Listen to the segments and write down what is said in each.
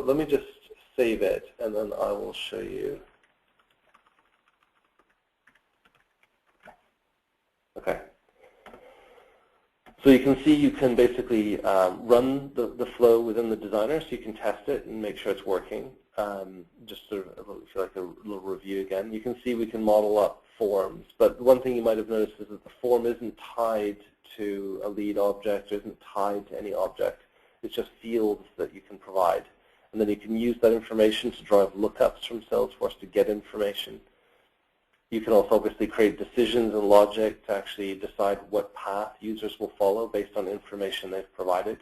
let me just save it, and then I will show you. Okay. So you can see you can basically run the flow within the designer, so you can test it and make sure it's working. Just sort of feel like a little review again. You can see we can model up forms, but one thing you might have noticed is that the form isn't tied to a lead object, or isn't tied to any object. It's just fields that you can provide. And then you can use that information to drive lookups from Salesforce to get information. You can also obviously create decisions and logic to actually decide what path users will follow based on information they've provided.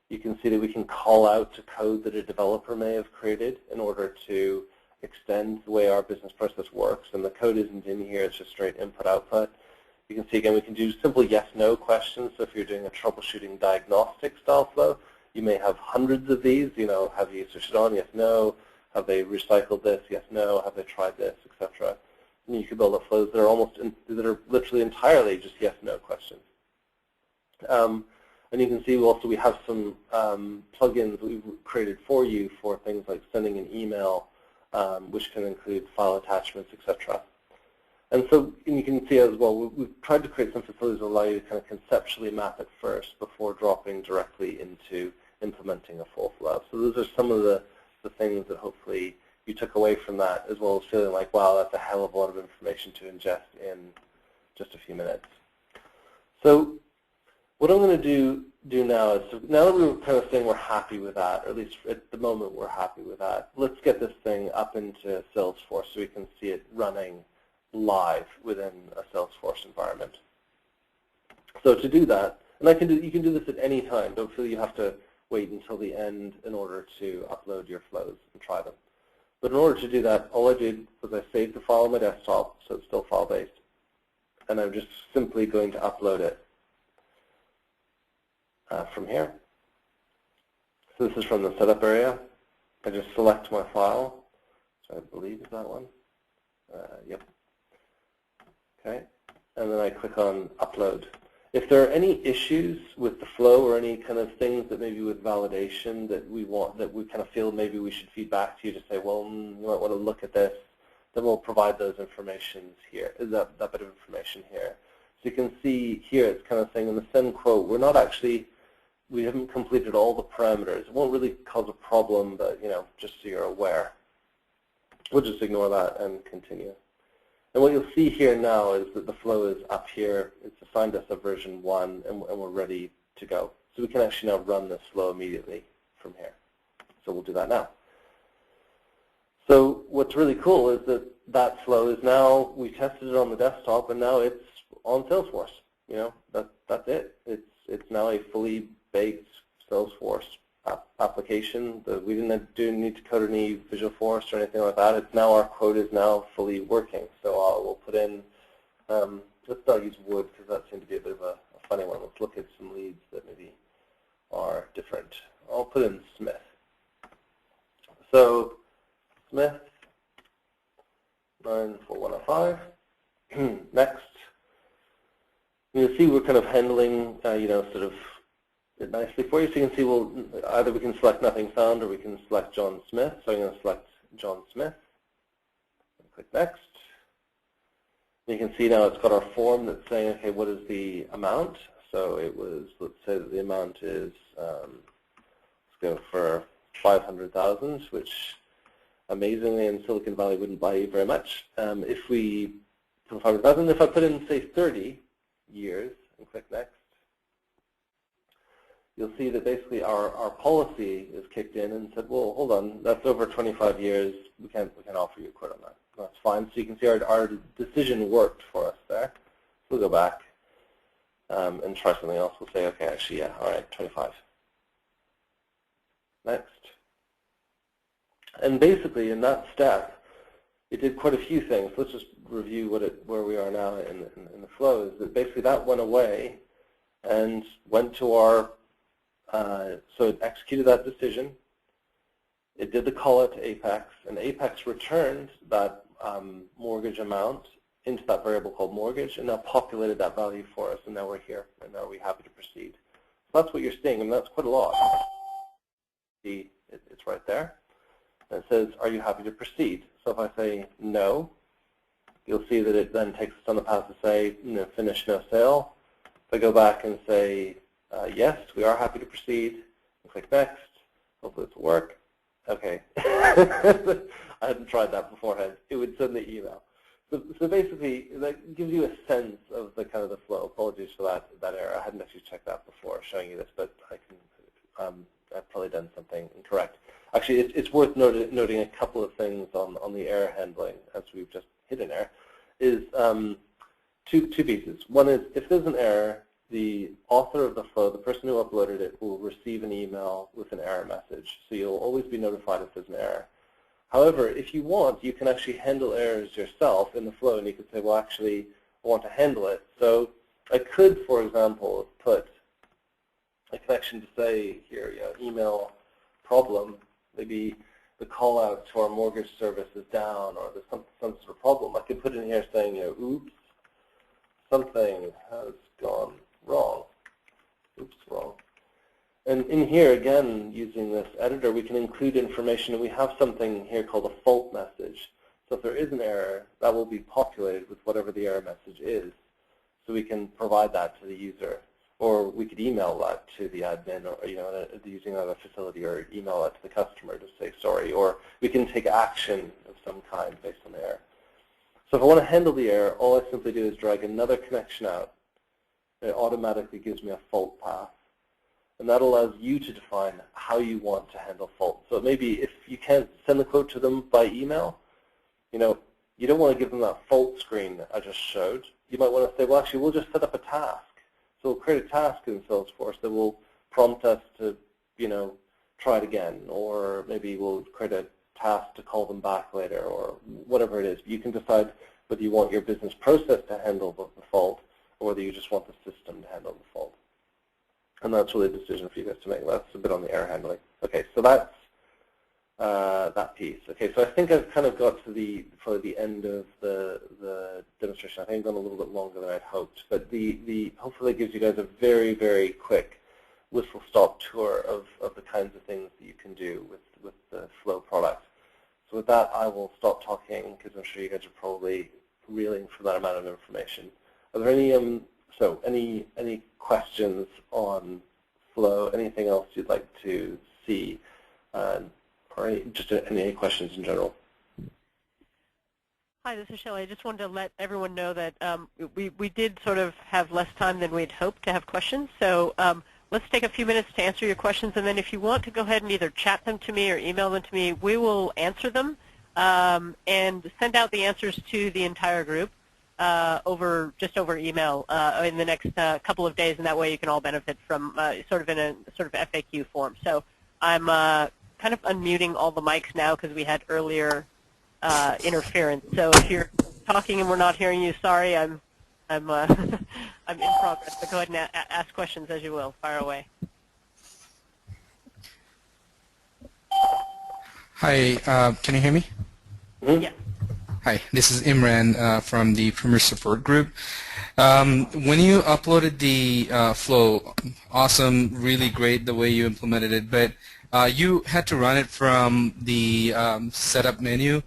You can see that we can call out to code that a developer may have created in order to extend the way our business process works. And the code isn't in here, it's just straight input-output. You can see, again, we can do simple yes-no questions. So if you're doing a troubleshooting diagnostic style flow, you may have hundreds of these. You know, have you switched it on? Yes, no. Have they recycled this? Yes, no. Have they tried this, etc. And you can build up flows that are literally entirely just yes/no questions. And you can see also we have some plugins that we've created for you for things like sending an email, which can include file attachments, etc. And so you can see as well, we've tried to create some facilities that allow you to kind of conceptually map it first before dropping directly into implementing a full flow. So those are some of the things that hopefully you took away from that, as well as feeling like, wow, that's a hell of a lot of information to ingest in just a few minutes. So what I'm going to do now is, now that we're kind of saying we're happy with that, or at least at the moment we're happy with that, let's get this thing up into Salesforce so we can see it running live within a Salesforce environment. So to do that, and you can do this at any time. Don't feel you have to wait until the end in order to upload your flows and try them. But in order to do that, all I did was I saved the file on my desktop, so it's still file-based, and I'm just simply going to upload it from here. So this is from the setup area. I just select my file, so I believe is that one. Yep. Okay, and then I click on upload. If there are any issues with the flow or any kind of things that maybe with validation that we kind of feel maybe we should feed back to you to say, well, you might want to look at this, then we'll provide those informations here, that bit of information here. So you can see here it's kind of saying in the send quote, we haven't completed all the parameters. It won't really cause a problem, but just so you're aware. We'll just ignore that and continue. And what you'll see here now is that the flow is up here. It's assigned us a version 1, and we're ready to go. So we can actually now run this flow immediately from here. So we'll do that now. So what's really cool is that flow is now, we tested it on the desktop, and now it's on Salesforce. That's it. It's now a fully baked Salesforce application. We didn't need to code any Visualforce or anything like that. It's now, our code is now fully working. So we'll put in, let's not use wood because that seemed to be a bit of a funny one. Let's look at some leads that maybe are different. I'll put in Smith. So Smith, 94105. Next. You'll see we're kind of handling, sort of it nicely for you. So you can see, well, either we can select nothing found or we can select John Smith. So I'm going to select John Smith. Click next. And you can see now it's got our form that's saying, okay, what is the amount? So it was, let's say that the amount is, let's go for 500,000, which amazingly in Silicon Valley wouldn't buy you very much. If we, for 500,000, if I put in, say, 30 years and click next, you'll see that basically our policy is kicked in and said, well, hold on, that's over 25 years. We can't offer you a quote on that. That's fine. So you can see our decision worked for us there. We'll go back and try something else. We'll say, okay, actually, yeah, all right, 25. Next. And basically, in that step, it did quite a few things. Let's just review where we are now in the flow. Is that basically that went away and went to our, so it executed that decision. It did the call out to Apex, and Apex returned that mortgage amount into that variable called mortgage, and now populated that value for us, and now we're here, and now we're happy to proceed. So that's what you're seeing, and that's quite a lot. The it's right there. And it says, are you happy to proceed? So if I say no, you'll see that it then takes us on the path to say, finish, no sale. If I go back and say, yes, we are happy to proceed, and click next, hopefully this will work. Okay. I hadn't tried that beforehand. It would send the email. So basically, that gives you a sense of the kind of the flow. Apologies for that error. I hadn't actually checked that before showing you this, but I've probably done something incorrect. Actually, it's worth noting a couple of things on the error handling, as we've just hit an error, is two pieces. One is, if there's an error, the author of the flow, the person who uploaded it, will receive an email with an error message. So you'll always be notified if there's an error. However, if you want, you can actually handle errors yourself in the flow, and you could say, well, actually, I want to handle it. So I could, for example, put a connection to say here, email problem. Maybe the call out to our mortgage service is down, or there's some sort of problem. I could put in here saying, oops, something has gone wrong. Oops, wrong. And in here, again, using this editor, we can include information, and we have something here called a fault message. So if there is an error, that will be populated with whatever the error message is. So we can provide that to the user. Or we could email that to the admin, or using another facility, or email that to the customer to say sorry. Or we can take action of some kind based on the error. So if I want to handle the error, all I simply do is drag another connection out. It automatically gives me a fault path. And that allows you to define how you want to handle faults. So maybe if you can't send the quote to them by email, you don't want to give them that fault screen that I just showed. You might want to say, well, actually, we'll just set up a task. So we'll create a task in Salesforce that will prompt us to, try it again. Or maybe we'll create a task to call them back later, or whatever it is. You can decide whether you want your business process to handle the fault, or whether you just want the system to handle the fault. And that's really a decision for you guys to make. That's a bit on the error handling. Okay, so that's that piece. Okay, so I think I've kind of got to probably the end of the demonstration. I think I've gone a little bit longer than I'd hoped, but hopefully it gives you guys a very, very quick whistle-stop tour of the kinds of things that you can do with the Flow product. So with that, I will stop talking, because I'm sure you guys are probably reeling from that amount of information. Are there any questions on Flow? Anything else you'd like to see, or any questions in general? Hi, this is Shelley. I just wanted to let everyone know that we did sort of have less time than we'd hoped to have questions. So let's take a few minutes to answer your questions, and then if you want to go ahead and either chat them to me or email them to me, we will answer them and send out the answers to the entire group over email in the next couple of days, and that way you can all benefit from sort of in a sort of FAQ form. So I'm kind of unmuting all the mics now because we had earlier interference. So if you're talking and we're not hearing you, sorry, I'm I'm in progress. But go ahead and ask questions as you will. Fire away. Hi, can you hear me? Yeah. Hi, this is Imran from the Premier Support Group. When you uploaded the flow, awesome, really great the way you implemented it, but you had to run it from the setup menu.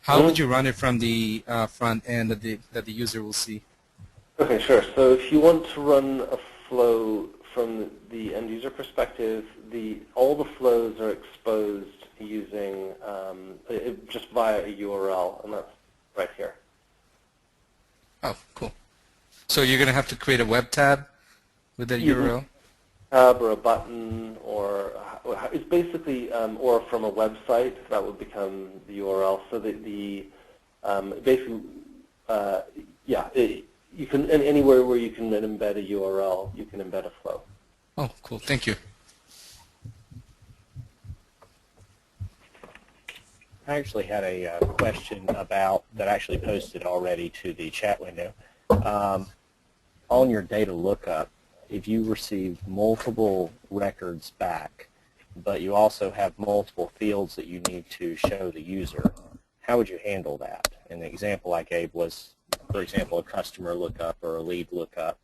How would you run it from the front end that the user will see? Okay, sure. So if you want to run a flow from the end user perspective, all the flows are exposed using just via a URL, and that's right here. Oh, cool. So you're going to have to create a web tab with that URL? Tab or a button, or it's basically, or from a website, that would become the URL. So basically, yeah, you can, anywhere where you can embed a URL, you can embed a flow. Oh, cool. Thank you. I actually had a question about that I actually posted already to the chat window. On your data lookup, if you receive multiple records back, but you also have multiple fields that you need to show the user, how would you handle that? And the example I gave was, for example, a customer lookup or a lead lookup.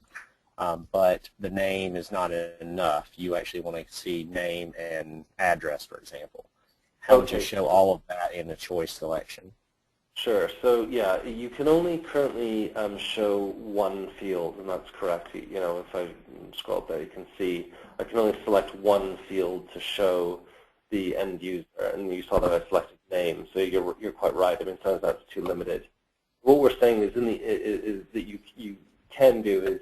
but the name is not enough. You actually want to see name and address, for example. How would you show all of that in the choice selection? Sure. So yeah, you can only currently show one field, and that's correct. You know, if I scroll up there, you can see I can only select one field to show the end user, and you saw that I selected name. So you're quite right. I mean, sometimes that's too limited. What we're saying is is that you can do is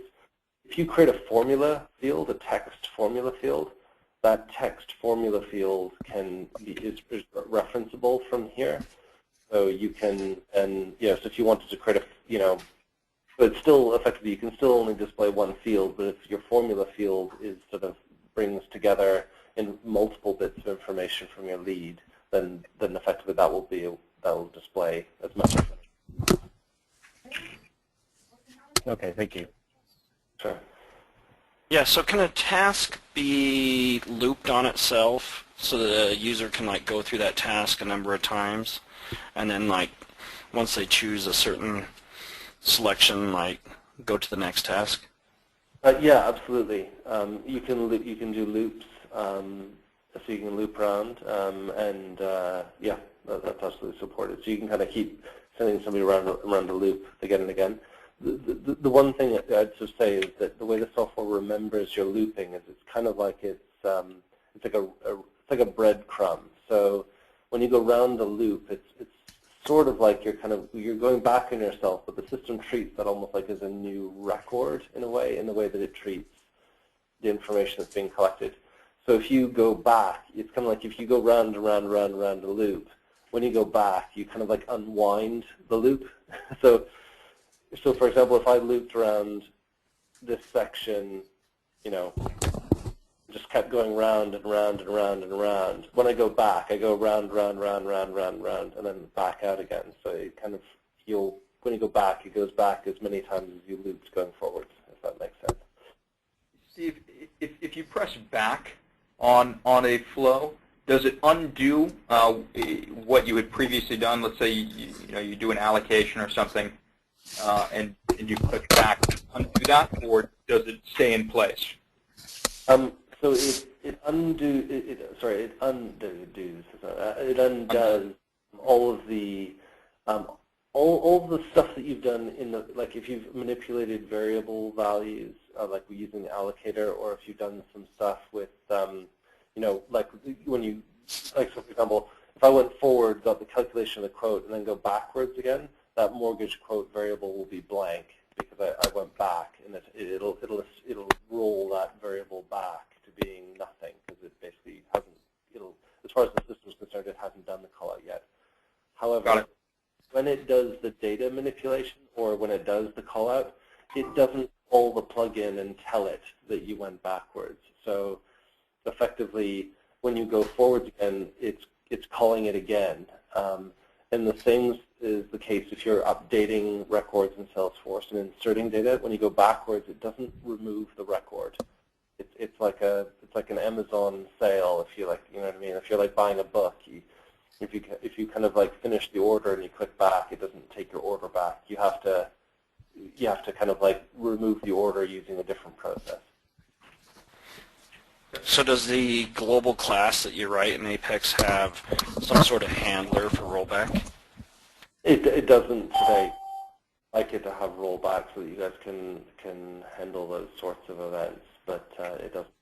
if you create a formula field, a text formula field, that text formula field is referenceable from here. So you can, and so if you wanted to create but it's still effectively you can still only display one field. But if your formula field is sort of brings together in multiple bits of information from your lead, then effectively that will display as much information. Okay, thank you. Sure. Yeah, so can a task be looped on itself so that a user can like go through that task a number of times, and then like once they choose a certain selection, like go to the next task? Yeah, absolutely. You can do loops, so you can loop around, and yeah, that's absolutely supported. So you can kind of keep sending somebody around the loop again and again. The one thing that I'd just say is that the way the software remembers your looping is it's kind of like it's like a breadcrumb. So when you go round the loop, it's sort of like you're going back on yourself, but the system treats that almost like as a new record in the way that it treats the information that's being collected. So if you go back, it's kind of like if you go round and round and round and round the loop, when you go back, you kind of like unwind the loop. So for example, if I looped around this section, just kept going round and round and round and round. When I go back, I go round, round, round, round, round, round, and then back out again. So it kind of, when you go back, it goes back as many times as you looped going forward, if that makes sense. Steve, if you press back on a flow, does it undo what you had previously done? Let's say you do an allocation or something, and you click back, undo that, or does it stay in place? So it undoes all of the all of the stuff that you've done like if you've manipulated variable values, like we're using the allocator, or if you've done some stuff with like when you so for example, if I went forward, got the calculation of the quote, and then go backwards again, that mortgage quote variable will be blank because I went back, and it'll roll that variable back to being nothing because it basically hasn't. As far as the system is concerned, it hasn't done the call out yet. However, when it does the data manipulation or when it does the call out, it doesn't call the plugin and tell it that you went backwards. So effectively, when you go forwards again, it's calling it again. And the same is the case if you're updating records in Salesforce and inserting data. When you go backwards, it doesn't remove the record. It's like an Amazon sale, if you like, you know what I mean. If you're like buying a book, if you kind of like finish the order and you click back, it doesn't take your order back. You have to kind of like remove the order using a different process. So does the global class that you write in Apex have some sort of handler for rollback? It doesn't today. I'd like it to have rollback so that you guys can handle those sorts of events, but it doesn't.